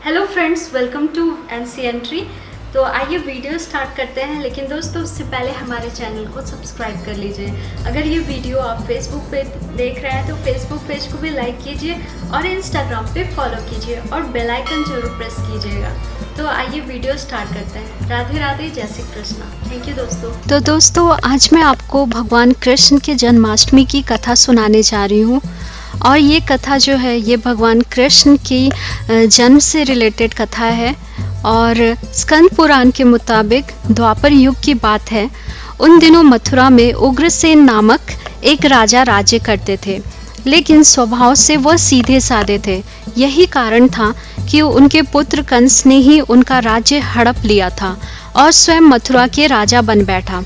Hello friends, welcome to NC entry. तो आइए video start करते हैं, लेकिन दोस्तों उससे पहले हमारे चैनल को सब्सक्राइब कर लीजिए। अगर ये वीडियो आप फेसबुक पे देख रहे हैं तो फेसबुक पेज को भी लाइक कीजिए और इंस्टाग्राम पे फॉलो कीजिए और बेल आइकन जरूर प्रेस कीजिएगा। तो आइए वीडियो स्टार्ट करते हैं। राधे राधे, जय श्री कृष्णा। थैंक यू दोस्तों। तो दोस्तों आज मैं आपको भगवान कृष्ण के जन्माष्टमी की कथा सुनाने जा रही हूँ। और ये कथा जो है ये भगवान कृष्ण की जन्म से रिलेटेड कथा है और स्कंद पुराण के मुताबिक द्वापर युग की बात है। उन दिनों मथुरा में उग्रसेन नामक एक राजा राज्य करते थे, लेकिन स्वभाव से वह सीधे साधे थे। यही कारण था कि उनके पुत्र कंस ने ही उनका राज्य हड़प लिया था और स्वयं मथुरा के राजा बन बैठा।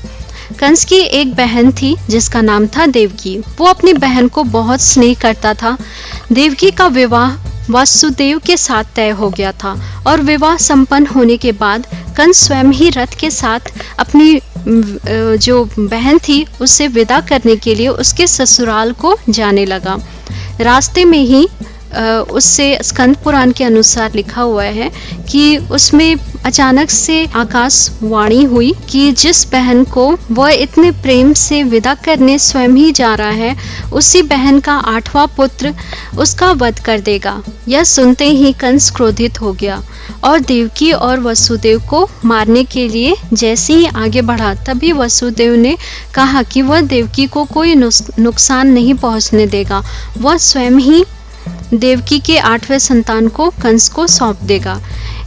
कंस की एक बहन थी जिसका नाम था देवकी। वो अपनी बहन को बहुत स्नेह करता था। देवकी का विवाह वासुदेव के साथ तय हो गया था और विवाह संपन्न होने के बाद कंस स्वयं ही रथ के साथ अपनी जो बहन थी उसे विदा करने के लिए उसके ससुराल को जाने लगा। रास्ते में ही उससे स्कंद पुराण के अनुसार लिखा हुआ है कि उसमें अचानक से आकाशवाणी हुई कि जिस बहन को वह इतने प्रेम से विदा करने स्वयं ही जा रहा है, उसी बहन का 8वां पुत्र उसका वध कर देगा। यह सुनते ही कंस क्रोधित हो गया और देवकी और वसुदेव को मारने के लिए जैसे ही आगे बढ़ा, तभी वसुदेव ने कहा कि वह देवकी को कोई नुकसान नहीं पहुंचने देगा। वह स्वयं ही देवकी के 8वें संतान को कंस को सौंप देगा।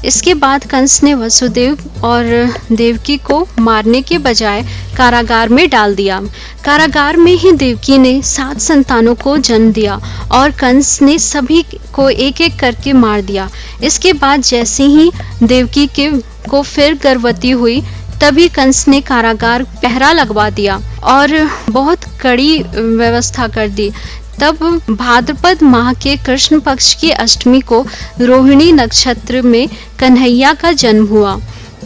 इसके बाद कंस ने वसुदेव और देवकी को मारने के बजाय कारागार में डाल दिया। कारागार में ही देवकी ने 7 संतानों को जन्म दिया और कंस ने सभी को एक एक करके मार दिया। इसके बाद जैसे ही देवकी को फिर गर्भवती हुई, तभी कंस ने कारागार पहरा लगवा दिया और बहुत कड़ी व्यवस्था कर दी। तब भाद्रपद माह के कृष्ण पक्ष की अष्टमी को रोहिणी नक्षत्र में कन्हैया का जन्म हुआ।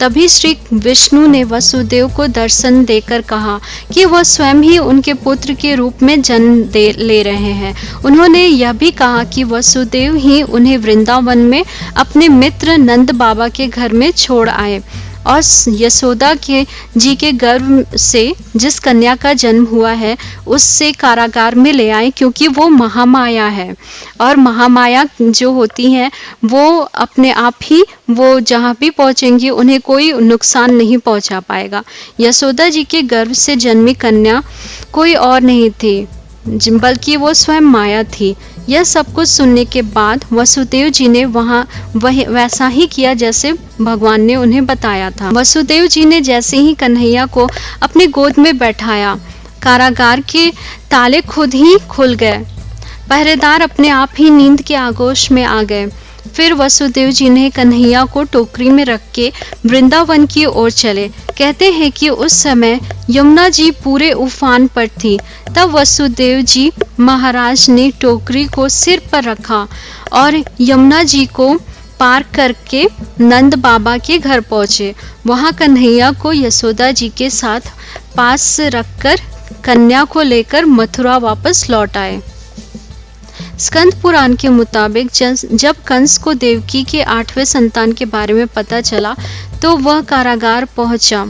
तभी श्री विष्णु ने वसुदेव को दर्शन देकर कहा कि वह स्वयं ही उनके पुत्र के रूप में जन्म ले रहे हैं। उन्होंने यह भी कहा कि वसुदेव ही उन्हें वृंदावन में अपने मित्र नंद बाबा के घर में छोड़ आए और यशोदा जी के गर्भ से जिस कन्या का जन्म हुआ है उससे कारागार में ले आए, क्योंकि वो महामाया है और महामाया जो होती हैं वो अपने आप ही वो जहाँ भी पहुँचेंगी उन्हें कोई नुकसान नहीं पहुँचा पाएगा। यशोदा जी के गर्भ से जन्मी कन्या कोई और नहीं थी बल्कि वो स्वयं माया थी। यह सब कुछ सुनने के बाद वसुदेव जी ने वैसा ही किया जैसे भगवान ने उन्हें बताया था। वसुदेव जी ने जैसे ही कन्हैया को अपनी गोद में बैठाया, कारागार के ताले खुद ही खुल गए। पहरेदार अपने आप ही नींद के आगोश में आ गए। फिर वसुदेव जी ने कन्हैया को टोकरी में रख के वृंदावन की ओर चले। कहते हैं कि उस समय यमुना जी पूरे उफान पर थी। तब वसुदेव जी महाराज ने टोकरी को सिर पर रखा और यमुना जी को पार करके नंद बाबा के घर पहुँचे। वहाँ कन्हैया को यशोदा जी के साथ पास रखकर कन्या को लेकर मथुरा वापस लौट आए। स्कंद पुराण के मुताबिक जब कंस को देवकी के 8वें संतान के बारे में पता चला तो वह कारागार पहुंचा।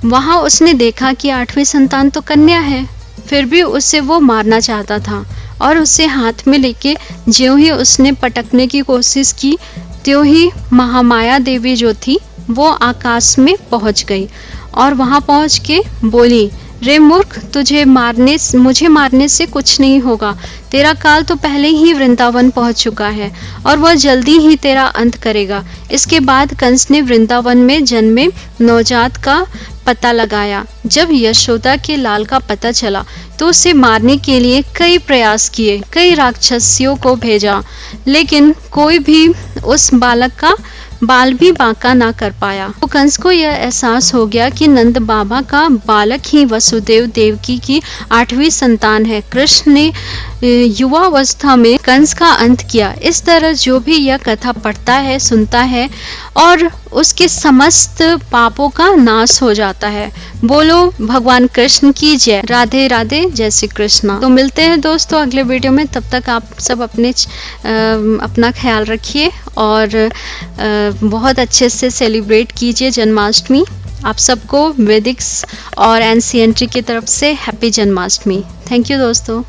वहां उसने देखा कि 8वीं संतान तो कन्या है, फिर भी उसे वो मारना चाहता था और उसे हाथ में लेके ज्यों ही उसने पटकने की कोशिश की, त्यों ही महामाया देवी जो थी वो आकाश में पहुंच गई और वहां पहुंच के बोली, रे मूर्ख, मुझे मारने से कुछ नहीं होगा। तेरा काल तो पहले ही वृंदावन पहुंच चुका है और वह जल्दी ही तेरा अंत करेगा। इसके बाद कंस ने वृंदावन में जन्मे नवजात का पता लगाया। जब यशोदा के लाल का पता चला तो उसे मारने के लिए कई प्रयास किए, कई राक्षसियों को भेजा, लेकिन कोई भी उस बालक का बाल भी बांका ना कर पाया। तो कंस को यह एहसास हो गया कि नंद बाबा का बालक ही वसुदेव देवकी की 8वीं संतान है। कृष्ण ने युवावस्था में कंस का अंत किया। इस तरह जो भी यह कथा पढ़ता है, सुनता है और उसके समस्त पापों का नाश हो जाता है। बोलो भगवान कृष्ण की जय। राधे राधे, जय श्री कृष्णा। तो मिलते हैं दोस्तों अगले वीडियो में। तब तक आप सब अपना ख्याल रखिए और बहुत अच्छे से सेलिब्रेट कीजिए जन्माष्टमी। आप सबको वैदिक्स और एनसीएनटी की तरफ से हैप्पी जन्माष्टमी। थैंक यू दोस्तों।